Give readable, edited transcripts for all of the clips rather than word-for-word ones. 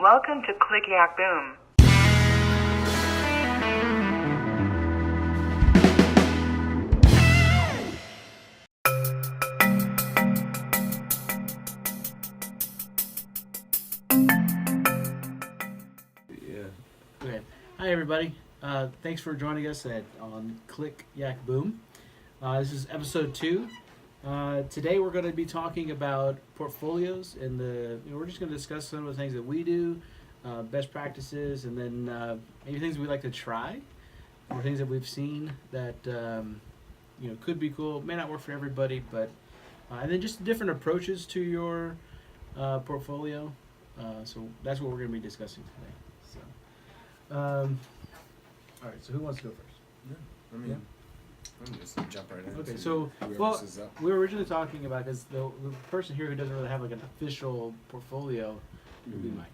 Welcome to Click Yak Boom. Okay. Hi, everybody. Thanks for joining us on Click Yak Boom. This is episode 2. Today we're going to be talking about portfolios and we're just going to discuss some of the things that we do, best practices, and then maybe things we'd like to try, or things that we've seen that could be cool. May not work for everybody, but and then just different approaches to your portfolio. So that's what we're going to be discussing today. So, all right. So who wants to go first? Yeah, I mean, I'm just jump right in. Okay, so we were originally talking about because the person here who doesn't really have like an official portfolio would be Mike.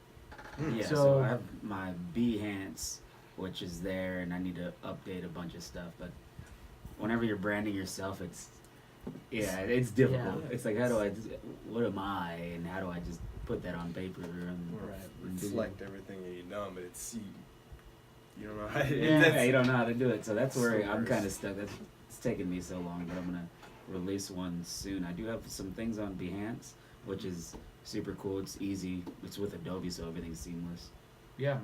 Yeah, So- so I have my Behance, which is there, and I need to update a bunch of stuff. But whenever you're branding yourself, it's difficult. Yeah. It's like, what am I, and how do I just put that on paper and reflect everything that you've done, but you don't know how to you don't know how to do it. So that's where So I'm worse. kind of stuck. It's taken me so long, but I'm gonna release one soon. I do have some things on Behance, which is super cool. It's easy. It's with Adobe, so everything's seamless. Yeah.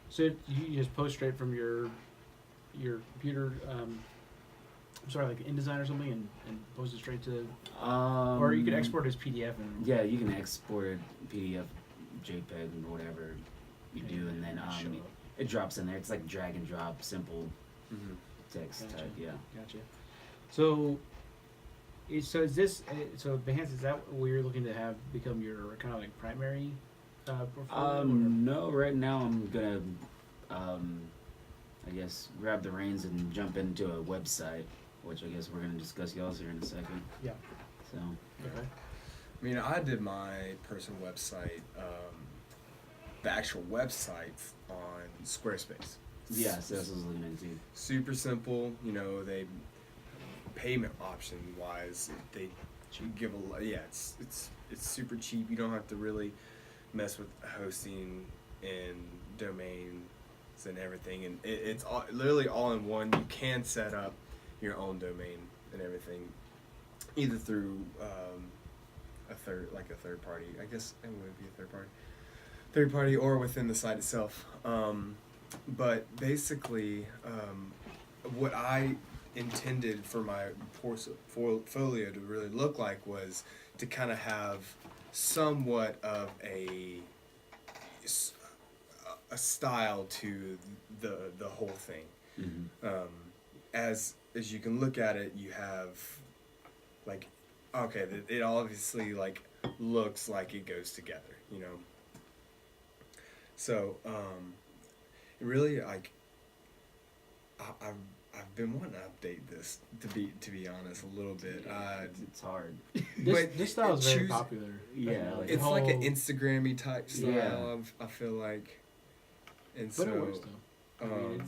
So you just post straight from your computer, like InDesign or something, and post it straight to, or you could export it as PDF. And Yeah, you can export it PDF, JPEG, or whatever you do, and then show up. it drops in there. It's like drag and drop, simple Mm-hmm. text Gotcha. type. Yeah. Gotcha. So Behance, is that what you're looking to have become your kind of like primary portfolio? No, right now I'm gonna, I guess, grab the reins and jump into a website, which I guess we're gonna discuss y'all's here in a second. Yeah. So. Okay. I mean, I did my personal website, the actual website on Squarespace. Yeah, so that's what I was looking into. Super simple, they payment option wise, they give a lot. Yeah, it's super cheap. You don't have to really mess with hosting and domains and everything, and it's literally all in one. You can set up your own domain and everything, either through a third party. I guess it would be a third party, or within the site itself. But basically, what I intended for my portfolio to really look like was to kind of have somewhat of a style to the whole thing. Mm-hmm. As you can look at it, you have like, okay, it obviously like looks like it goes together, So really, like, I've been wanting to update this to be honest a little bit. It's hard. This style is very popular. Yeah, like It's like an Instagram-y type style. Yeah. I feel like, and But so it works though. I mean,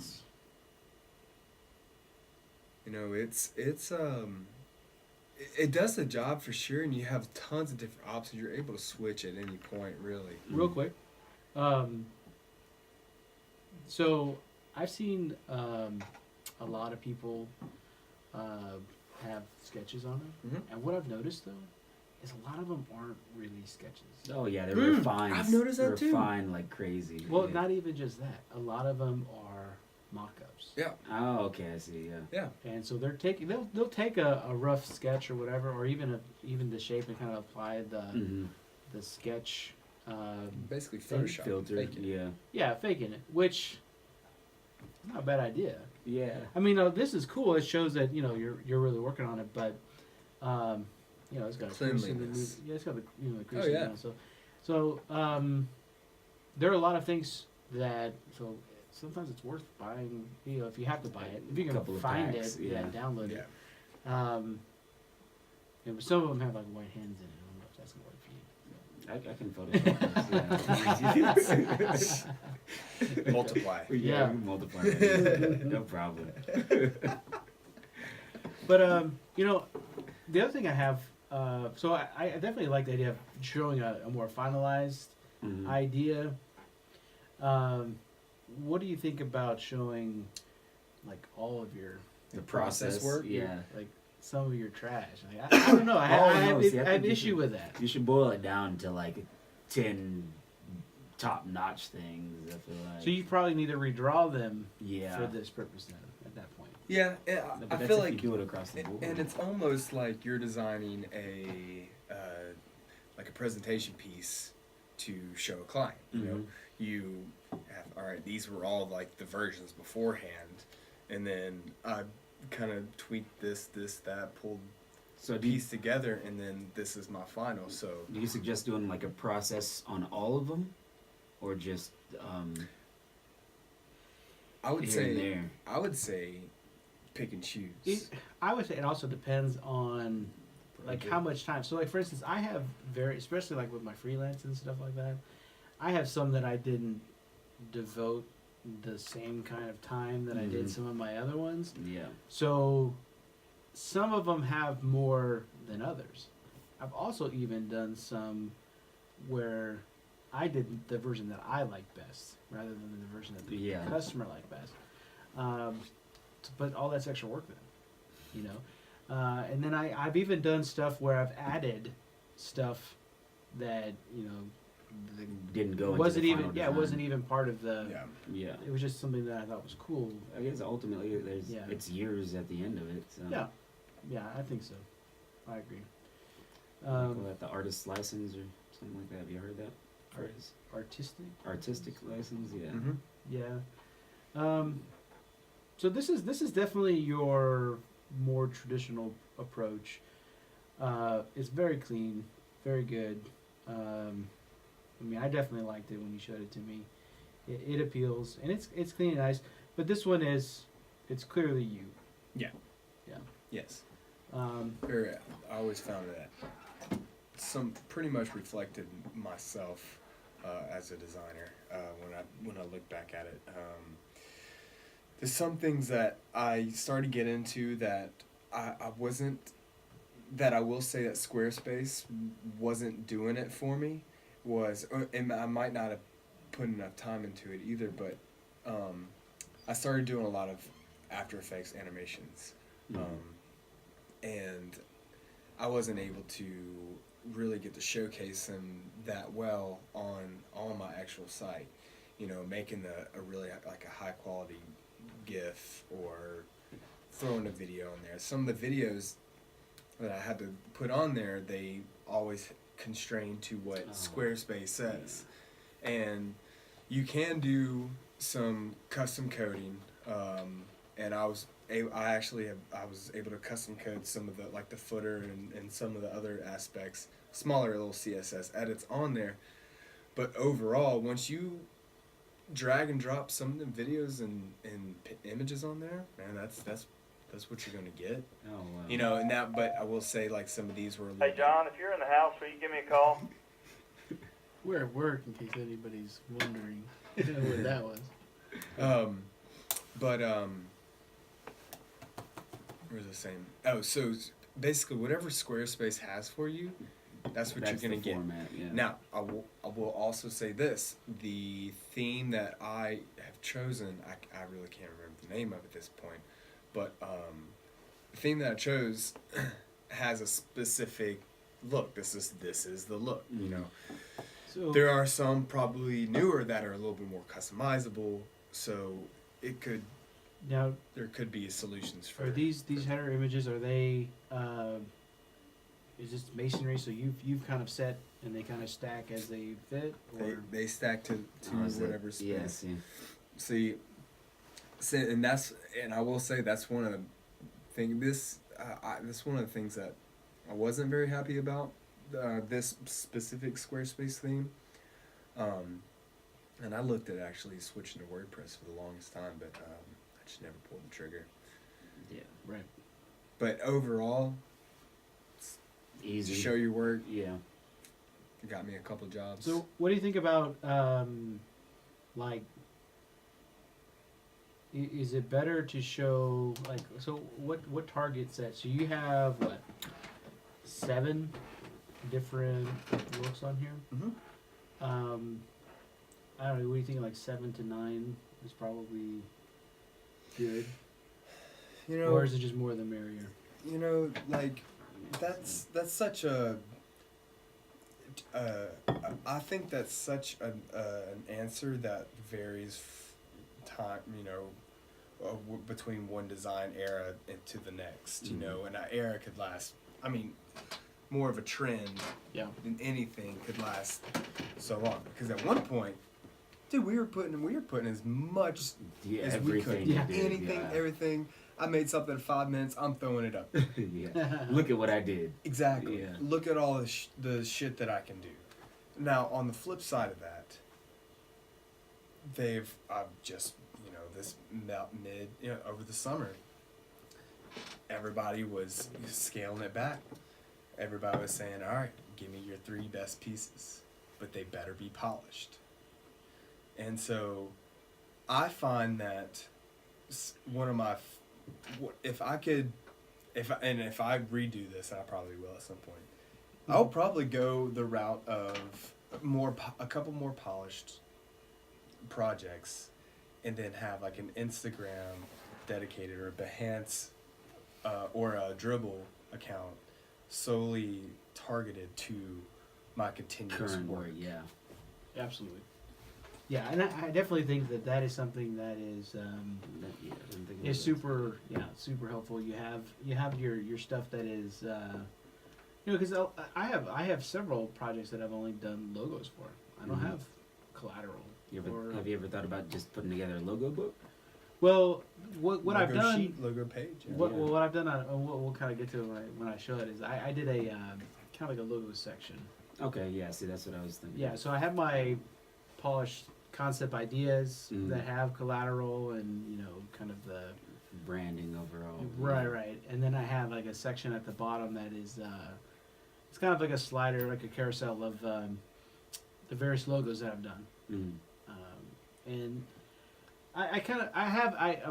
it does the job for sure, and you have tons of different options. You're able to switch at any point, really. real quick. So I've seen a lot of people have sketches on them, Mhm. and what I've noticed though is a lot of them aren't really sketches. Oh yeah, they're refined. I've noticed that too. Refined like crazy. Well, yeah. not even just that. A lot of them are mock-ups. Yeah. Oh, okay, I see. Yeah. Yeah. And so they'll take a rough sketch or whatever, or even the shape, and kind of apply Mm-hmm. the sketch. Basically, Photoshop. Filter. Fake it. Yeah. Yeah, faking it, which not a bad idea. Yeah. I mean, this is cool. It shows that you're really working on it, but it's got a crease in the Cleanliness. it's got the crease. Oh, yeah. So there are a lot of things that sometimes it's worth buying. If you have to buy it, if you can Couple of find packs, it, yeah. download Yeah. it. But some of them have like white hands in it. I don't know if that's gonna work for you. I can Photoshop this. Yeah. Multiply. Yeah. Yeah. We can multiply that. No problem. But the other thing I have, so I definitely like the idea of showing a more finalized idea. What do you think about showing like all of your The process work? Yeah. like some of your trash? Like, I don't know. I have think issue you with that. You should boil it down to like 10 top-notch things. I feel like. So you probably need to redraw them yeah. for this purpose then. At that point. Yeah, But I that's feel if like you do it across the board. and it's almost like you're designing a like a presentation piece to show a client. You know, you have all right. These were all like the versions beforehand, and then I kind of tweaked this, that, pulled so piece together, and then this is my final. So do you suggest doing like a process on all of them, or just I would here say and there? I would say pick and choose. I would say it also depends on like how much time. So like for instance, I have especially like with my freelance and stuff like that, I have some that I didn't devote the same kind of time that I did some of my other ones. Yeah. So some of them have more than others. I've also even done some where I did the version that I like best rather than the version that the customer liked best. But all that's extra work then, you know. And then I've even done stuff where I've added stuff that, you know, Didn't go wasn't into the even final design. wasn't even part of the. Yeah. It was just something that I thought was cool. I guess ultimately it's years at the end of it. So. Yeah, I think so. I agree. Call that the artist license or something like that. Have you heard that phrase? Artistic license, yeah. Yeah. So this is definitely your more traditional approach. It's very clean, very good. I mean, I definitely liked it when you showed it to me. It appeals, and it's clean and nice. But this one it's clearly you. Yeah. Yeah. Yes. I always found that some pretty much reflected myself as a designer when I look back at it. There's some things that I started to get into that I wasn't. That I will say that Squarespace wasn't doing it for me. And I might not have put enough time into it either, but I started doing a lot of After Effects animations. And I wasn't able to really get to showcase them that well on my actual site. You know, making a really like a high quality GIF or throwing a video in there. Some of the videos that I had to put on there, they always constrained to what Squarespace says. And you can do some custom coding, and I was able to custom code some of the like the footer and some of the other aspects, smaller little CSS edits on there. But overall, once you drag and drop some of the videos and images on there, man, that's what you're gonna get. Oh wow. You know, but I will say like some of these were. Hey John, if you're in the house, will you give me a call? We're at work, in case anybody's wondering what that was. Where's the same? Oh, so basically, whatever Squarespace has for you, that's what you're gonna get. Format, yeah. Now, I will also say this: the theme that I have chosen, I really can't remember the name of it at this point, but the theme that I chose has a specific look. This is the look. You know, So there are some probably newer that are a little bit more customizable. So now, there could be solutions for. are these header images? Are they? Is this masonry? So you've kind of set and they kind of stack as they fit, or They stack to whatever space. Yes, yeah. See, and I will say that's one of the things. That's one of the things that I wasn't very happy about this specific Squarespace theme. And I looked at actually switching to WordPress for the longest time, but I just never pulled the trigger. Yeah. right? But overall, Easy. show your work. Yeah. Got me a couple jobs. So what do you think about like? Is it better to show like so? What target set? So you have what? 7 different looks on here. I don't know. What do you think? Like 7 to 9 is probably good, You know, or is it just more the merrier? like that's such a. I think that's such an answer that varies time. Between one design era into the next. And that era could last. I mean, more of a trend Yeah. than anything could last so long. Because at one point, dude, we were putting as much as we could. everything you Yeah. did, Anything, yeah. everything. I made something in 5 minutes. I'm throwing it up. Yeah. Look at what I did. Exactly. Yeah. Look at all the shit that I can do. Now, on the flip side of that, I've just, this mid, over the summer, everybody was scaling it back. Everybody was saying, all right, give me your 3 best pieces, but they better be polished. And so I find that one of my, if I redo this, and I probably will at some point, I'll probably go the route of a couple more polished projects, and then have like an Instagram dedicated or a Behance or a Dribble account solely targeted to my continuous Current work. work, yeah. Absolutely. Yeah, and I definitely think that is something that is is super helpful. You have your stuff that is because I have several projects that I've only done logos for. I don't have collateral. Have you ever thought about just putting together a logo book? Well, what Logo I've done, sheet, logo page. Yeah. what I've done, we'll kind of get to when I show it, is I did a kind of like a logo section. Okay, yeah. See, that's what I was thinking. Yeah, so I have my polished concept ideas that have collateral and kind of the Branding overall. right, and then I have like a section at the bottom that is it's kind of like a slider, like a carousel of the various logos that I've done. And I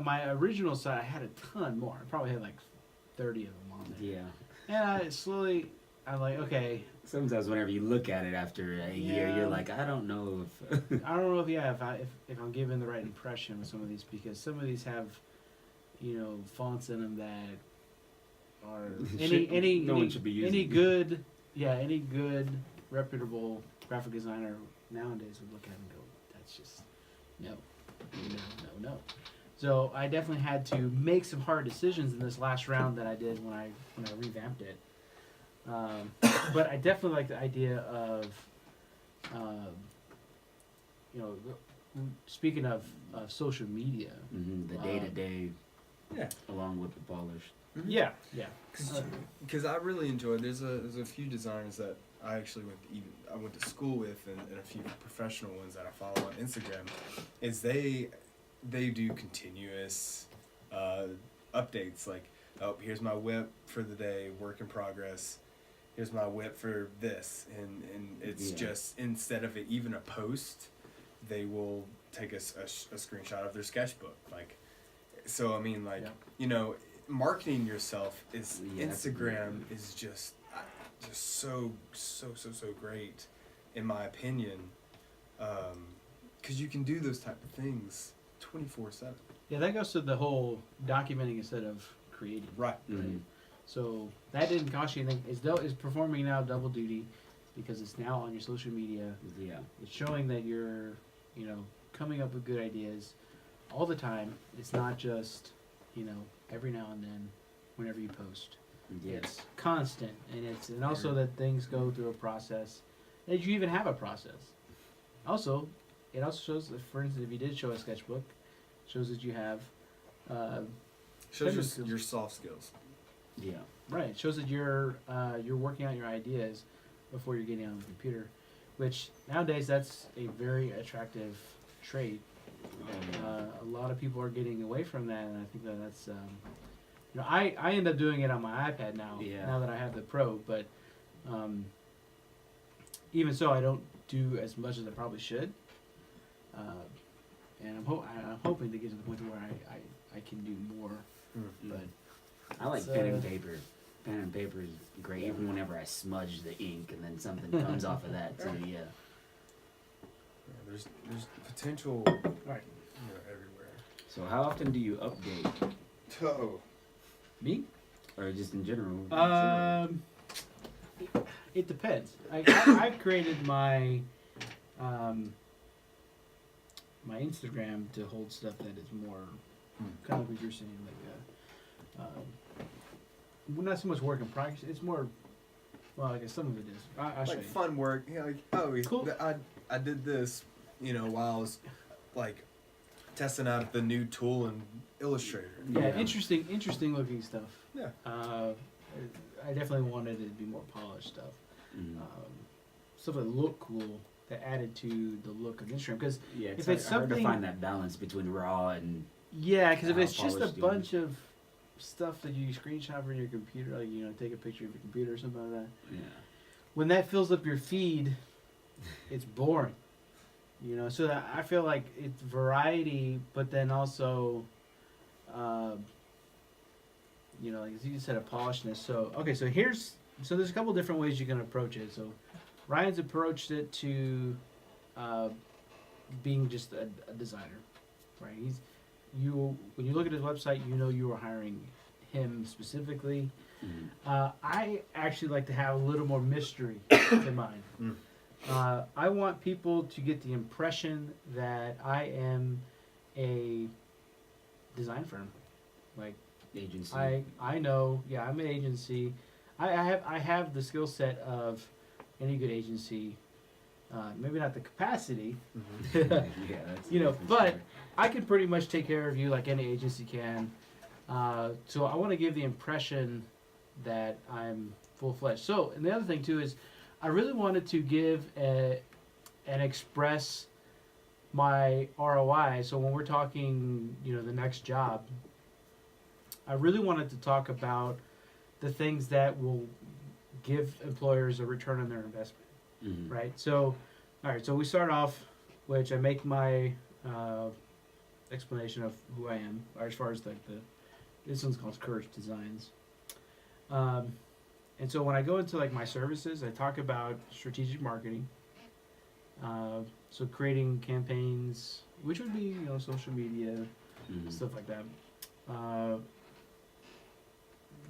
my original site, I had a ton more. I probably had like 30 of them on there. Yeah. And I'm like, okay. Sometimes whenever you look at it after a year, Yeah. you're like, I don't know if. I don't know if I'm giving the right impression with some of these, because some of these have, fonts in them that are No one should be using any them. any good reputable graphic designer nowadays would look at it and go, that's just no. So I definitely had to make some hard decisions in this last round that I did when I revamped it. But I definitely like the idea of, speaking of social media. The day-to-day, Yeah. along with the polish. Yeah. Because I really enjoyed. There's a few designers that I actually went to school with, and a few professional ones that I follow on Instagram. Is they do continuous updates, like, oh, here's my whip for the day, work in progress. Here's my whip for this, and it's just, instead of even a post, they will take a screenshot of their sketchbook, like. So I mean, like, marketing yourself is Instagram is just so great, in my opinion, because you can do those type of things 24/7. Yeah, that goes to the whole documenting instead of creating. Right. Mm-hmm. So that didn't cost you anything. It's performing now double duty, because it's now on your social media. Yeah. It's showing that you're, coming up with good ideas all the time. It's not just, every now and then, whenever you post. Yes. It's constant, and also that things go through a process. That you even have a process. Also, it also shows that, for instance, if you did show a sketchbook, it shows that you have. Shows your soft skills. Yeah. Right. It shows that you're working out your ideas before you're getting on the computer, which nowadays that's a very attractive trait. A lot of people are getting away from that, and I think that's I end up doing it on my iPad now. Yeah. Now that I have the Pro, but even so, I don't do as much as I probably should. And I'm hoping to get to the point where I can do more. But I like it's, pen and paper. Pen and paper is great, even whenever I smudge the ink and then something comes off of that too. Yeah. There's potential, All right. everywhere. So how often do you update, Oh. Me? or just in general? It depends. I've created my my Instagram to hold stuff that is more kind of what you're saying, like well, not so much work in progress. It's more, well, I guess some of it is. I'll show Like you. fun work, like, oh, Cool. I did this, while I was like testing out the new tool in Illustrator. Yeah, interesting looking stuff. Yeah. I definitely wanted it to be more polished stuff. Stuff that looked cool, that added to the look of Instagram. Because Yeah, if it's hard to something, find that balance between raw and yeah, because if how it's just a polished you bunch of stuff that you screenshot from your computer, like take a picture of your computer or something like that, when that fills up your feed, it's boring. So that I feel like it's variety, but then also, like as you said, a polishedness. So okay, so there's a couple different ways you can approach it. So Ryan's approached it to being just a designer, right? When you look at his website, you are hiring him specifically. I actually like to have a little more mystery to mine. I want people to get the impression that I am a design firm. Like agency. I know, yeah, I'm an agency. I have the skill set of any good agency. Maybe not the capacity, Yeah, that's for but sure. I can pretty much take care of you like any agency can. So I want to give the impression that I'm full-fledged. So, and the other thing too is, I really wanted to give and express my ROI. So when we're talking, the next job, I really wanted to talk about the things that will give employers a return on their investment, right? So, all right, so we start off, which I make my explanation of who I am, or as far as this one's called Courage Designs. And so when I go into like my services, I talk about strategic marketing. So creating campaigns, which would be social media, stuff like that.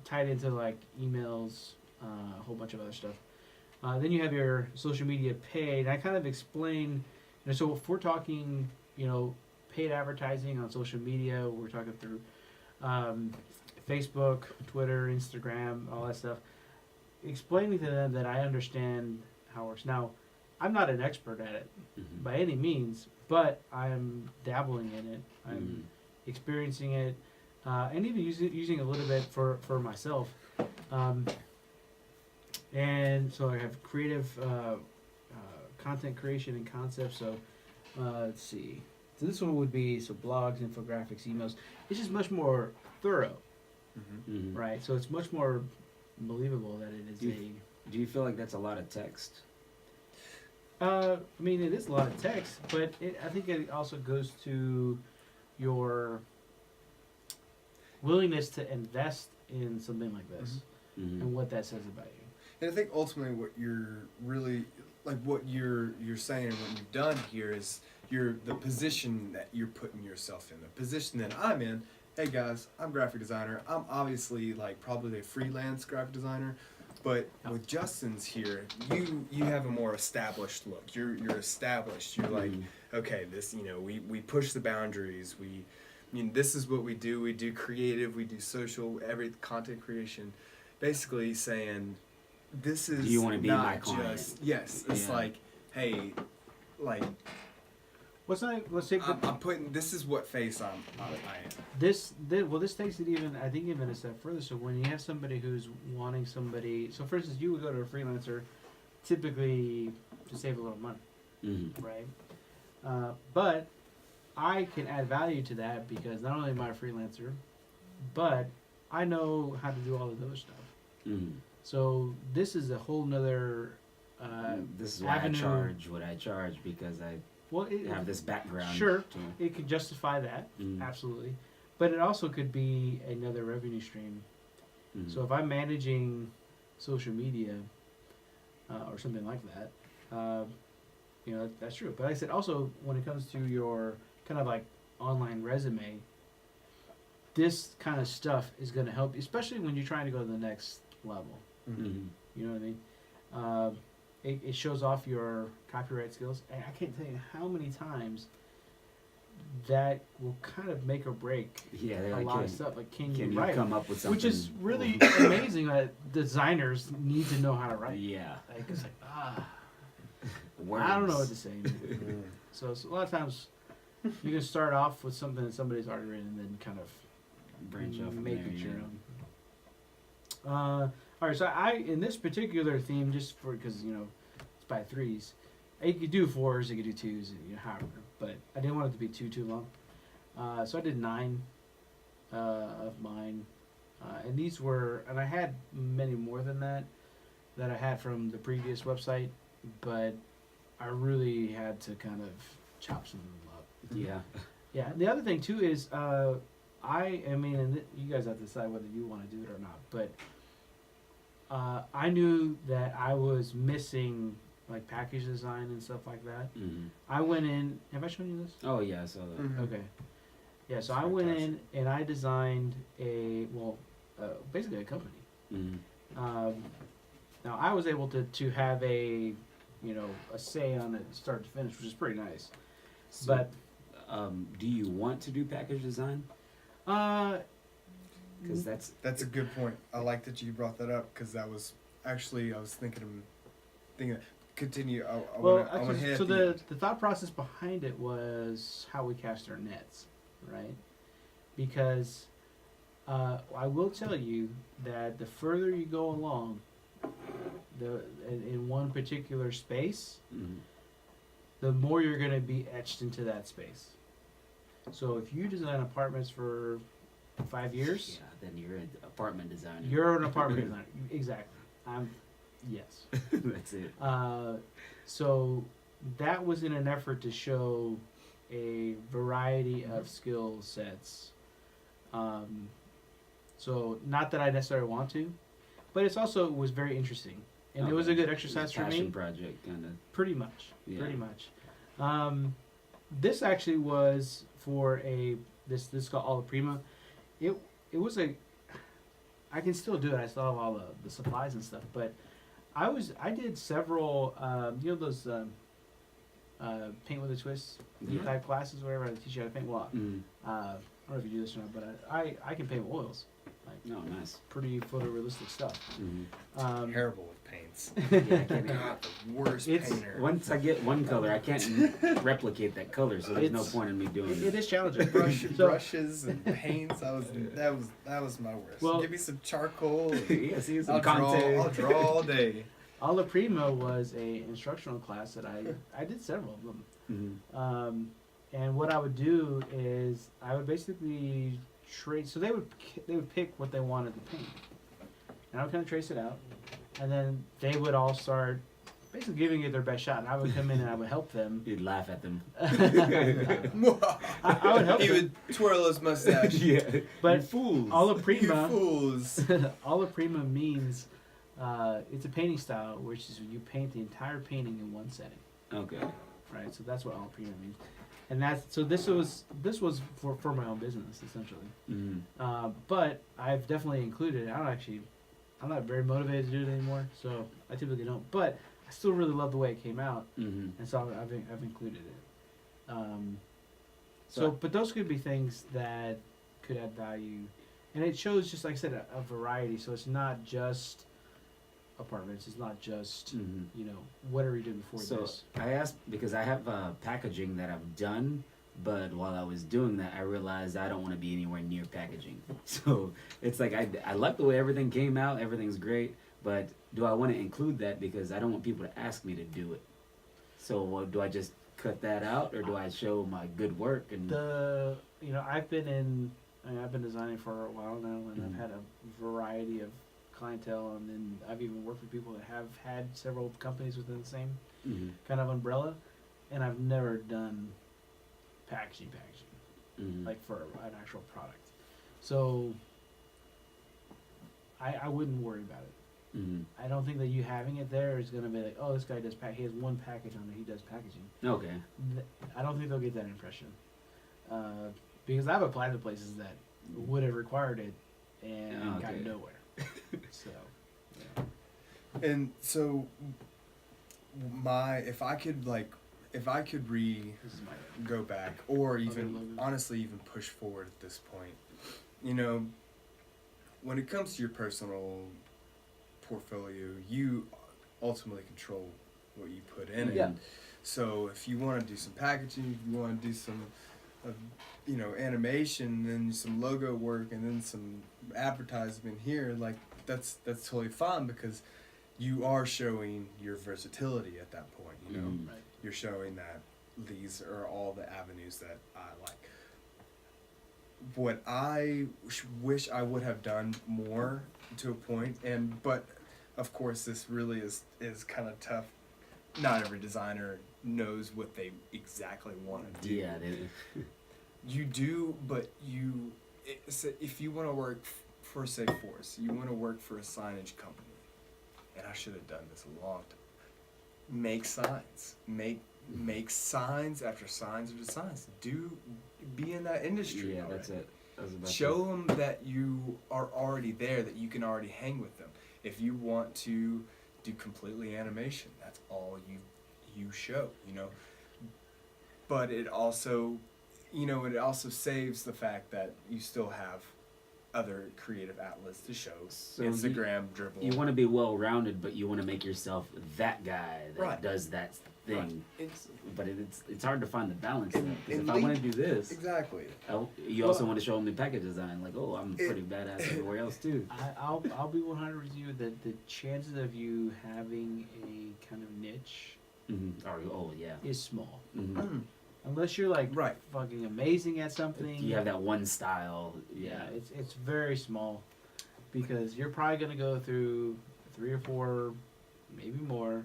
Tied into like emails, a whole bunch of other stuff. Then you have your social media paid. I kind of explain. So if we're talking, paid advertising on social media, we're talking through Facebook, Twitter, Instagram, all that stuff. Explaining to them that I understand how it works. Now, I'm not an expert at it by any means, but I'm dabbling in it. I'm experiencing it, and even using a little bit for myself. And so I have creative content creation and concepts. So let's see. So this one would be blogs, infographics, emails. It's just much more thorough, right? So it's much more believable that it is Do you feel like that's a lot of text? I mean, it is a lot of text, but I think it also goes to your willingness to invest in something like this and what that says about you. And I think ultimately what you're really, like what you're saying and what you've done here is the position that you're putting yourself in, the position that I'm in. Hey guys, I'm a graphic designer. I'm obviously like probably a freelance graphic designer, but with Justin's here, you have a more established look. You're established. You're like, okay, this, we push the boundaries. This is what we do. We do creative. We do social. Every content creation. Basically saying, this is. Do you want to be not my client? just yes. It's like, hey, like. Let's take I'm putting. This is what face I am. This takes it even a step further. So when you have somebody who's wanting somebody, so for instance, you would go to a freelancer, typically to save a little money, right? But I can add value to that because not only am I a freelancer, but I know how to do all of those stuff. So this is a whole nother. This is why avenue. I charge what I charge because I have this background. Sure, it could justify that, absolutely. But it also could be another revenue stream. So if I'm managing social media or something like that, you know, that's true. But like I said, also when it comes to your kind of like online resume, this kind of stuff is going to help you, especially when you're trying to go to the next level. Mm-hmm. You know what I mean? It shows off your copyright skills. And I can't tell you how many times that will kind of make or break Yeah, they're a like, lot of stuff. Like, can you you write? come up with something? Which is really amazing that designers need to know how to write. Yeah. Like, it's like, Words. I don't know what to say. So a lot of times you can start off with something that somebody's already written and then kind of Branch off from make there, it your yeah. own. All right, so in this particular theme, just for because you know it's by threes, you could do fours, you could do twos, you know, however. But I didn't want it to be too long, so I did 9 of mine, and these were, and I had many more than that I had from the previous website, but I really had to kind of chop some of them up. Yeah. Yeah. The other thing too is I mean, and you guys have to decide whether you want to do it or not, but I knew that I was missing like package design and stuff like that. Mm-hmm. I went in. Have I shown you this? Oh yeah, I saw that. Mhm. Okay. Yeah. So I went in and I designed basically a company. Mm-hmm. Now I was able to have a say on it start to finish, which is pretty nice. So, But do you want to do package design? Because That's a good point. I like that you brought that up because that was actually I was thinking. Continue. I wanna actually, hit so at the end. the thought process behind it was how we cast our nets, right? Because I will tell you that the further you go along, in one particular space, mm-hmm. the more you're going to be etched into that space. So if you design apartments for 5 years, Yeah, then you're an apartment designer. you're an apartment designer. Exactly. Yes. That's it. So that was in an effort to show a variety of skill sets. So not that I necessarily want to, but it was very interesting, and it was a good exercise for Passion me. project, kind of. Pretty much. Yeah. Pretty much. This actually was for this called Alla Prima. It was I can still do it. I still have all the supplies and stuff, but I did several those paint with a twist Yeah. type classes, whatever. I teach you how to paint. Well, Mm. I don't know if you do this or not, but I can paint with oils. Like No, nice. pretty photorealistic stuff. Mm-hmm. Terrible with paints. Yeah, I can't. God, the worst It's- painter. Once I get one color, I can't replicate that color, so there's no It's- point in me doing It it. is challenging. So- Brushes and paints. That was my worst. Well- Give me some charcoal. And Yeah, see, some I'll content. draw all day. Alla Prima was a instructional class that I did several of them. Mhm. And what I would do is I would basically trace. So they would pick what they wanted to paint, and I would kind of trace it out, and then they would all start basically giving it their best shot. And I would come in and I would help them. You'd laugh at them. I would help He them. would twirl his mustache. Yeah. But You fools. Alla You Prima, fools. Alla Prima means it's a painting style, which is you paint the entire painting in one setting. Okay. Right, so that's what Alla Prima means, and this was for my own business essentially. Mm-hmm. But I've definitely included it. I'm not very motivated to do it anymore, so I typically don't. But I still really love the way it came out, Mm-hmm. and so I've included it. But those could be things that could add value, and it shows, just like I said, a variety. So it's not just apartments. It's not just Mm-hmm. what are we doing before So this? I asked because I have packaging that I've done, but while I was doing that, I realized I don't want to be anywhere near packaging. So it's like I like the way everything came out. Everything's great, but do I want to include that because I don't want people to ask me to do it? So do I just cut that out, or do I show my good work? And I've been designing for a while now, and I've had a variety of clientele, and then I've even worked with people that have had several companies within the same Mhm. kind of umbrella, and I've never done packaging Mhm. like for an actual product. So I wouldn't worry about it. Mhm. I don't think that you having it there is going to be like, oh, this guy does he has one package on it, he does packaging. Okay. I don't think they'll get that impression. Because I've applied to places that would have required it and got Okay. nowhere. So, yeah. And so, if I could This is my go back, or Okay, even Logan. honestly even push forward at this point, you know, when it comes to your personal portfolio, you ultimately control what you put in it. Yeah. So if you want to do some packaging, if you want to do some, animation, then some logo work, and then some advertisement here, like that's totally fine because you are showing your versatility at that point. You know, Mhm. Right. you're showing that these are all the avenues that I like. What I wish I would have done more to a point, but of course this really is kind of tough. Not every designer knows what they exactly want to do. Yeah. You do, but if you want to work for, say, Force, you want to work for a signage company, and I should have done this a long time. Make signs. Make signs after signs after signs. Be in that industry. Yeah, already. that's it. I was about to- Show them that you are already there, that you can already hang with them. If you want to do completely animation, that's all you show, you know. But it also, it also saves the fact that you still have other creative outlets to show. So Instagram, Dribble. You want to be well rounded, but you want to make yourself that guy that Right. does that thing. Right. It's But it's hard to find the balance though. Because and if I want to do this, exactly. you also want to show them the package design. Like, oh, I'm It- pretty badass everywhere else too. I'll be 100 with you that the chances of you having a kind of niche Mm-hmm. Oh yeah. is small. Mm-hmm. Unless you're like Right. fucking amazing at something. You have that one style. Yeah, it's very small because you're probably gonna go through 3 or 4, maybe more,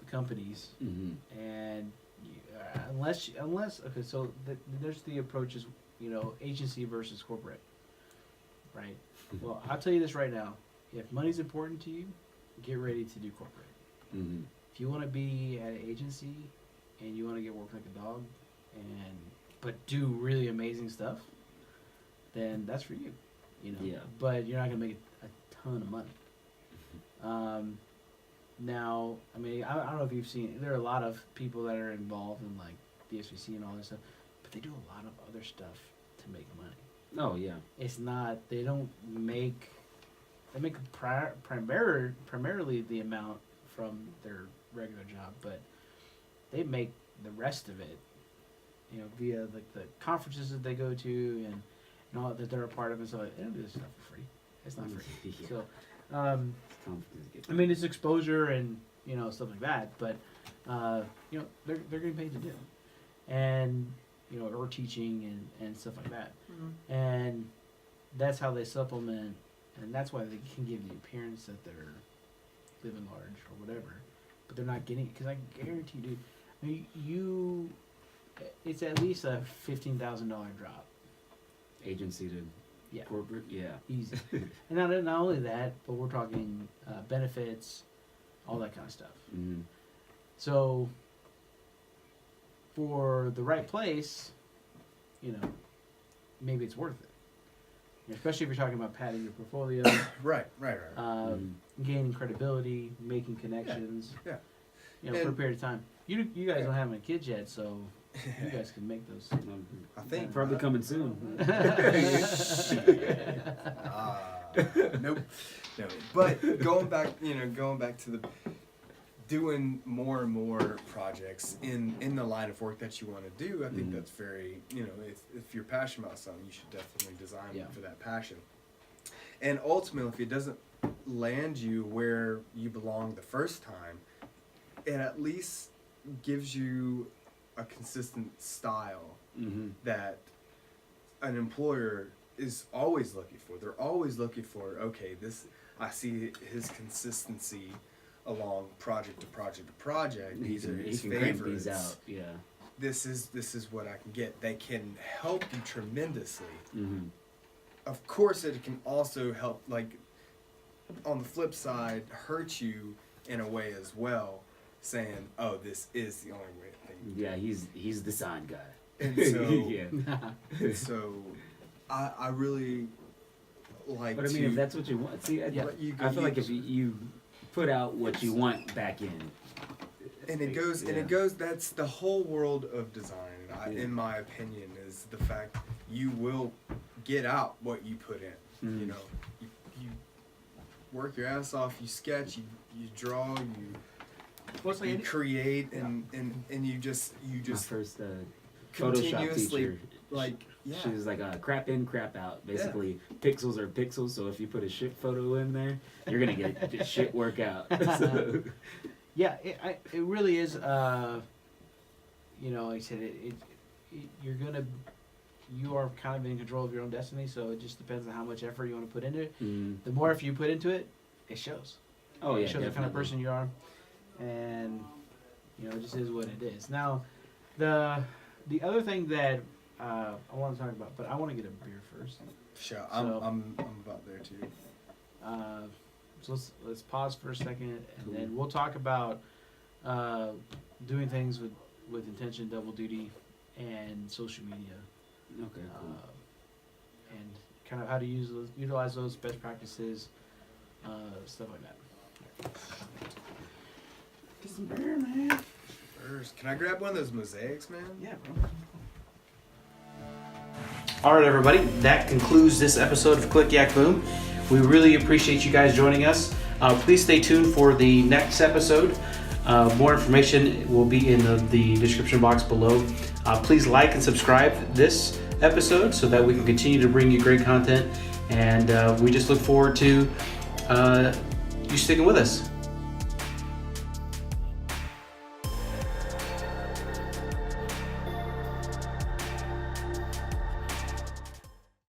companies, Mm-hmm. and unless okay, so there's the approaches, agency versus corporate, right? Well, I'll tell you this right now: if money's important to you, get ready to do corporate. Mm-hmm. If you want to be at an agency and you want to get work like a dog, but do really amazing stuff, then that's for you, Yeah. But you're not gonna make a ton of money. Now, I mean, I don't know if you've seen. There are a lot of people that are involved in like the SVC and all this stuff, but they do a lot of other stuff to make money. Oh yeah. It's not. They don't make. They make primarily the amount from their regular job, but they make the rest of it, via like the conferences that they go to and all that they're a part of. And so they don't do this stuff for free. It's not free. Yeah. So, It's I mean, it's exposure and stuff like that, but they're getting paid to do it, and or teaching and stuff like that, and that's how they supplement, and that's why they can give the appearance that they're living large or whatever, but they're not getting it because I guarantee, dude, I mean, it's at least a $15,000 drop. agency to Yeah. corporate. Yeah. Easy. And not only that, but we're talking benefits, all that kind of stuff. Mm-hmm. So, for the right place, maybe it's worth it. Especially if you're talking about padding your portfolio, Right. gaining credibility, making connections. Yeah. For a And- period of time. You guys don't have any kids yet, so you guys can make those. I think Probably coming soon. Nope. No. But going back to the doing more and more projects in the line of work that you want to do, I think that's very, if you're passionate about something, you should definitely design for that passion. And ultimately, if it doesn't land you where you belong the first time, it at least gives you a consistent style Mm-hmm. that an employer is always looking for. They're always looking for, okay, I see his consistency along project to project to project. These are his He can crank favorites. these out. Yeah. This is what I can get. They can help you tremendously. Mm-hmm. Of course, it can also help. Like, on the flip side, hurt you in a way as well, saying, "Oh, this is the only way." Yeah, he's the sign guy. And so, yeah. so I really like. But I mean, if that's what you want, see, I feel like if you put out what you want back in, and it goes, and it goes. That's the whole world of design, in my opinion, is the fact you will get out what you put in. Mm-hmm. You know, you work your ass off. You sketch. You draw. You create, and you just my first Photoshop continuously teacher, like she was like crap in, crap out. Basically, pixels are pixels. So if you put a shit photo in there, you're gonna get the shit work out. So. Yeah, it really is. You know, like I said, you are kind of in control of your own destiny. So it just depends on how much effort you want to put into it. Mm. The more effort you put into it, it shows. Oh yeah, it shows definitely. the kind of person you are, and you know, it just is what it is. Now, the other thing that I want to talk about, but I want to get a beer first. Sure, So- I'm about there too. So let's pause for a second, and then we'll talk about doing things with intention, double duty, and social media, Okay, cool. and kind of how to utilize those best practices, stuff like that. Get some beer, man. First, can I grab one of those mosaics, man? Yeah, bro. All right, everybody. That concludes this episode of Click Yak Boom. We really appreciate you guys joining us. Please stay tuned for the next episode. More information will be in the description box below. Please like and subscribe this episode so that we can continue to bring you great content. And we just look forward to you sticking with us.